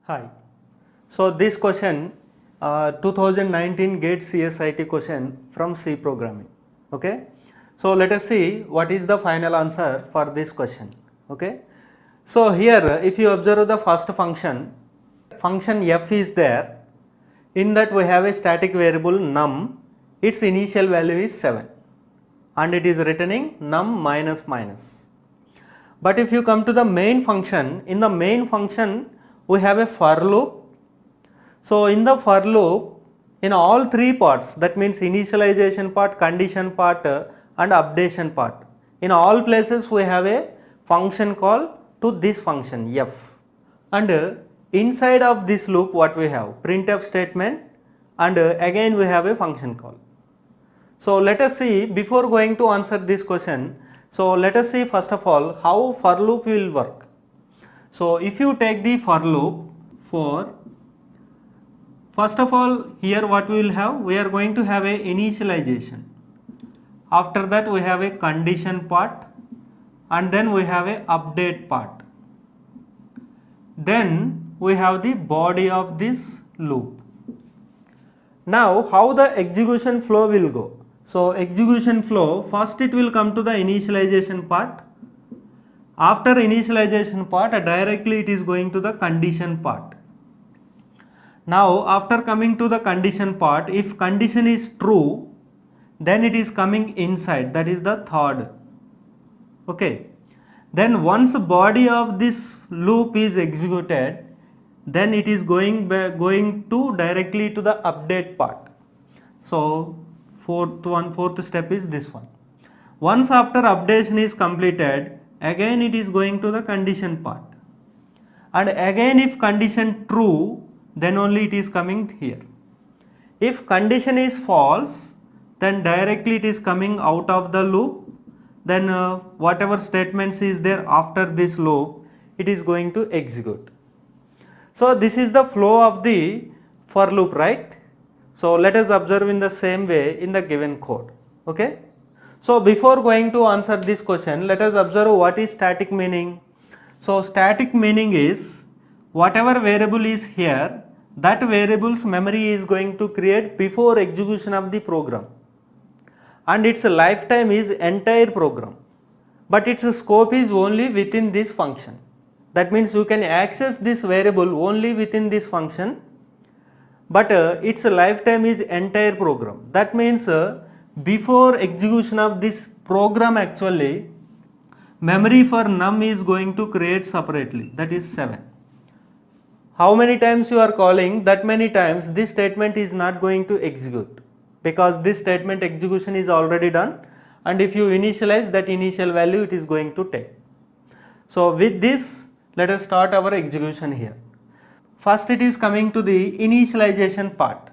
Hi. So this question 2019 GATE CSIT question from C programming. Okay. So let us see what is the final answer for this question. Okay. So here if you observe the first function f is there. In that we have a static variable num. Its initial value is 7 and it is returning num minus minus. But if you come to the main function, in the main function we have a for loop. So in the for loop, in all three parts, that means initialization part, condition part and updation part, in all places we have a function call to this function f, and inside of this loop what we have printf statement, and again we have a function call. So let us see, before going to answer this question, so let us see first of all how for loop will work. So if you take the for loop for, first of all here what we will have, we are going to have a initialization, after that we have a condition part, and then we have a update part, then we have the body of this loop. Now how the execution flow will go? So execution flow, first it will come to the initialization part. After initialization part, directly it is going to the condition part. Now after coming to the condition part, if condition is true, then it is coming inside, that is the third. Okay. Then once body of this loop is executed, then it is going to directly to the update part. So fourth step is this one. Once after updation is completed, again it is going to the condition part, and again if condition true, then only it is coming here. If condition is false, then directly it is coming out of the loop, then whatever statements is there after this loop, it is going to execute. So this is the flow of the for loop, right? So let us observe in the same way in the given code. Okay. So before going to answer this question, let us observe what is static meaning. So static meaning is whatever variable is here, that variable's memory is going to create before execution of the program, and its lifetime is entire program, but its scope is only within this function. That means you can access this variable only within this function, but its lifetime is entire program. That means before execution of this program, actually memory for num is going to create separately, that is 7. How many times you are calling, that many times this statement is not going to execute, because this statement execution is already done, and if you initialize that initial value, it is going to take. So with this, let us start our execution here. First it is coming to the initialization part.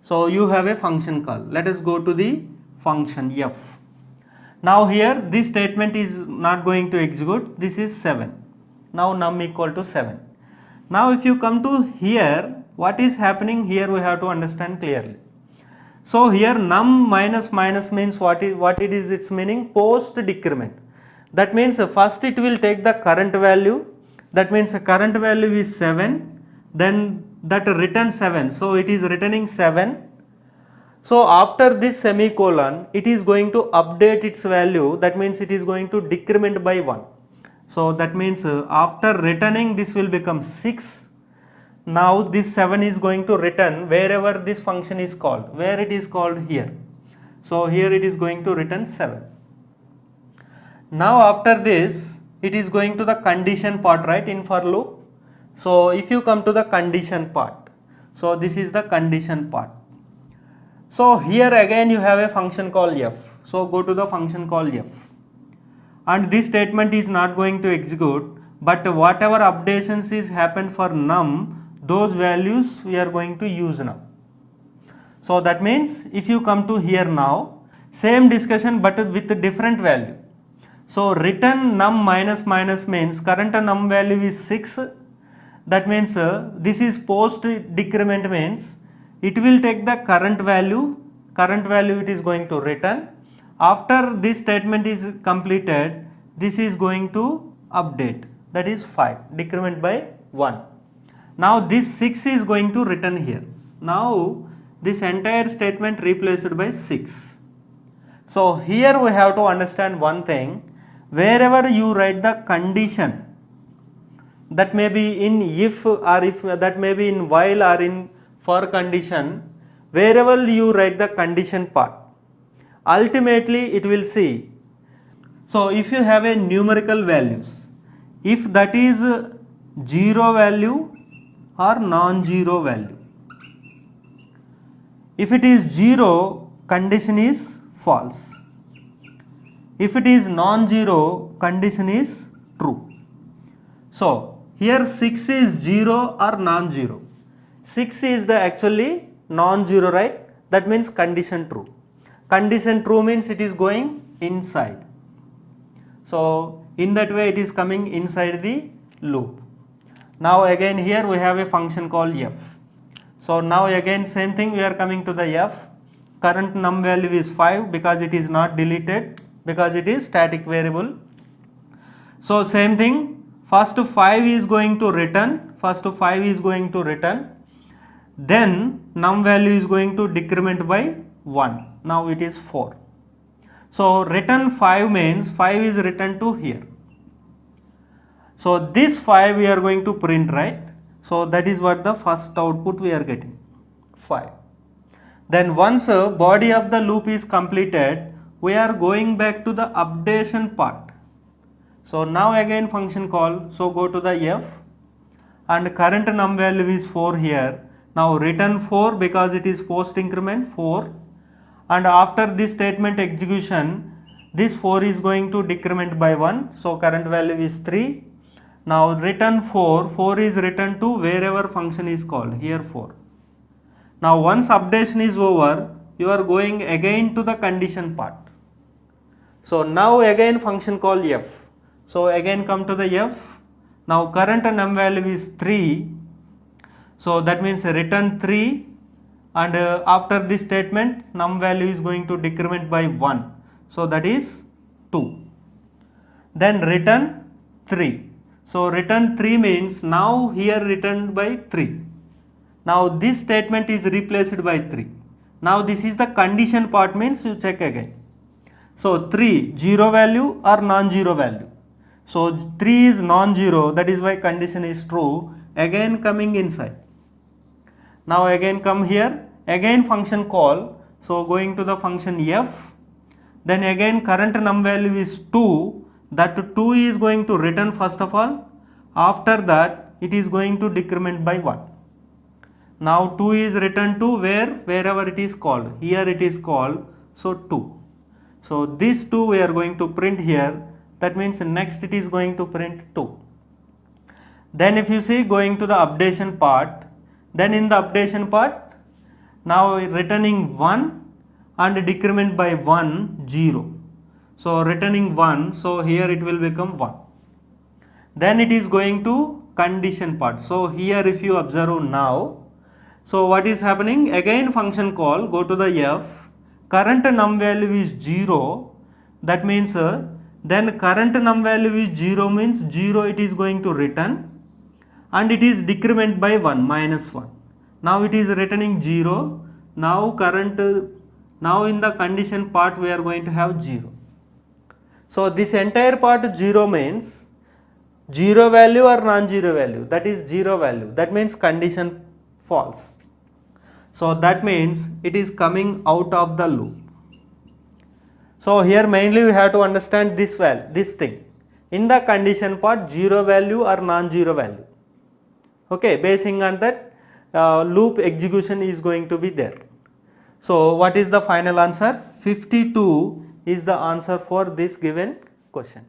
So you have a function call. Let us go to the function f. Now here this statement is not going to execute. This is 7. Now num equal to 7. Now if you come to here, what is happening here we have to understand clearly. So here num minus minus means what it is its meaning? Post decrement. That means first it will take the current value. That means the current value is 7. Then that return 7, so it is returning 7. So after this semicolon, it is going to update its value, that means it is going to decrement by 1. So that means after returning this will become 6. Now this 7 is going to return wherever this function is called, where it is called here. So here it is going to return 7. Now after this it is going to the condition part, right, in for loop. So if you come to the condition part, so this is the condition part. So here again you have a function called f. So go to the function called f, and this statement is not going to execute, but whatever updations is happened for num, those values we are going to use now. So that means if you come to here now, same discussion but with a different value. So return num minus minus means current num value is 6. That means this is post decrement, means it will take the current value it is going to return. After this statement is completed, this is going to update, that is 5, decrement by 1. Now this 6 is going to return here. Now this entire statement replaced by 6. So here we have to understand one thing. Wherever you write the condition, that may be in if, or if that may be in while or in for condition, wherever you write the condition part, ultimately it will see. So if you have a numerical values, if that is 0 value or non-zero value, if it is 0, condition is false. If it is non-zero, condition is true. So here 6 is 0 or non-zero. 6 is the actually non-zero, right? That means condition true. Condition true means it is going inside. So in that way it is coming inside the loop. Now again here we have a function called f. So now again same thing, we are coming to the f. Current num value is 5 because it is not deleted, because it is static variable. So same thing, first 5 is going to return, then num value is going to decrement by 1. Now it is 4. So return 5 means 5 is returned to here. So this 5 we are going to print, right? So that is what the first output we are getting, 5. Then once body of the loop is completed, we are going back to the updation part. So now again function call, so go to the f, and current num value is 4 here. Now return 4 because it is post increment 4, and after this statement execution, this 4 is going to decrement by 1, so current value is 3. Now return 4, 4 is returned to wherever function is called, here 4. Now once updation is over, you are going again to the condition part. So now again function call f. So again come to the f. Now current num value is 3. So that means return 3, and after this statement num value is going to decrement by 1. So that is 2. Then return 3. So return 3 means now here returned by 3. Now this statement is replaced by 3. Now this is the condition part, means you check again. So 3, 0 value or non-zero value. So 3 is non-zero, that is why condition is true. Again coming inside. Now again come here, again function call. So going to the function f. Then again current num value is 2. That 2 is going to return first of all. After that it is going to decrement by 1. Now 2 is returned to wherever it is called. Here it is called, so 2. So this 2 we are going to print here. That means next it is going to print 2. Then if you see going to the updation part, then in the updation part, now returning 1 and decrement by 1, 0. So returning 1, so here it will become 1. Then it is going to condition part. So here if you observe now, so what is happening, again function call, go to the f, current num value is 0, that means then current num value is 0 means 0 it is going to return, and it is decrement by 1, minus 1. Now it is returning 0, now now in the condition part we are going to have 0. So this entire part 0 means 0 value or non-zero value, that is 0 value, that means condition false. So that means it is coming out of the loop. So here mainly we have to understand this thing. In the condition part, 0 value or non-zero value. Okay, basing on that loop execution is going to be there. So what is the final answer? 52 is the answer for this given question.